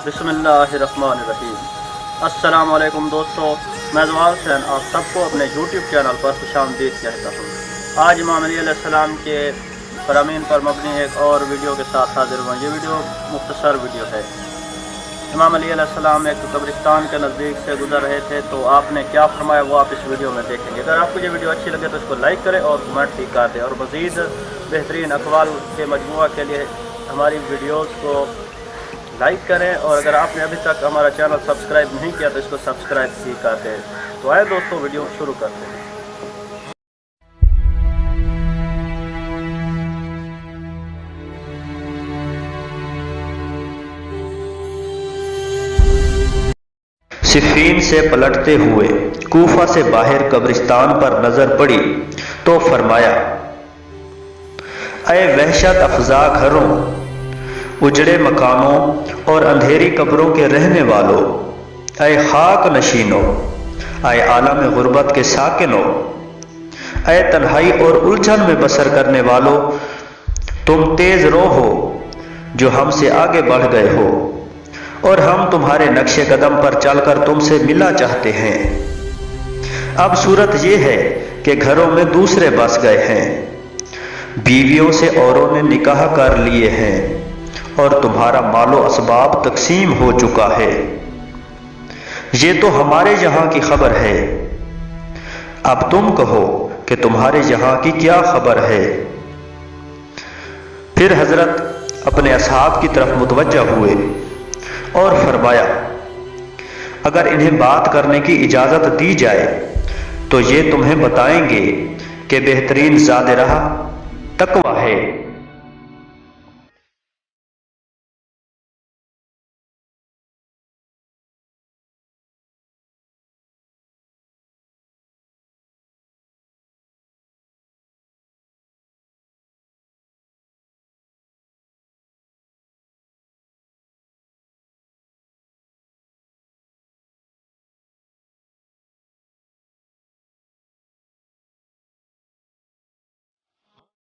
बिस्मिल्लाहिर्रहमानिर्रहीम। अस्सलाम वालेकुम दोस्तों, मैं जवाब हुसैन आप सबको अपने यूट्यूब चैनल पर खुशामदीद कहता हूँ। आज इमाम अली अलैहिस्सलाम के फरामीन पर मबनी एक और वीडियो के साथ हाजिर हुआ। ये वीडियो मुख्तसर वीडियो है। इमाम अली अलैहिस्सलाम एक कब्रिस्तान के नज़दीक से गुजर रहे थे, तो आपने क्या फरमाया वो आप इस वीडियो में देखेंगे। अगर आपको ये वीडियो अच्छी लगे तो इसको लाइक करें और कमेंट भी कर दें, और मज़ीद बेहतरीन अक़वाल के मजमूआ के लिए हमारी वीडियोज़ को लाइक करें, और अगर आपने अभी तक हमारा चैनल सब्सक्राइब नहीं किया तो इसको सब्सक्राइब भी कर दें। तो आए दोस्तों, वीडियो शुरू करते हैं। सिफ़ीन से पलटते हुए कूफा से बाहर कब्रिस्तान पर नजर पड़ी तो फरमाया, ऐ वहशत अफजा घरों, उजड़े मकानों और अंधेरी कब्रों के रहने वालों, ऐ खाक नशीनों, ऐ आलम गुर्बत के साकिनों, ऐ तन्हाई और उलझन में बसर करने वालों, तुम तेज रो हो जो हमसे आगे बढ़ गए हो, और हम तुम्हारे नक्शे कदम पर चलकर तुमसे मिलना चाहते हैं। अब सूरत यह है कि घरों में दूसरे बस गए हैं, बीवियों से औरों ने निकाह कर लिए हैं, और तुम्हारा मालो असबाब तकसीम हो चुका है। ये तो हमारे यहाँ की खबर है, अब तुम कहो कि तुम्हारे यहाँ की क्या खबर है। फिर हजरत अपने असहाब की तरफ मुतवज्जा हुए और फरमाया, अगर इन्हें बात करने की इजाजत दी जाए तो ये तुम्हें बताएंगे कि बेहतरीन ज़ाद राह तकवा है।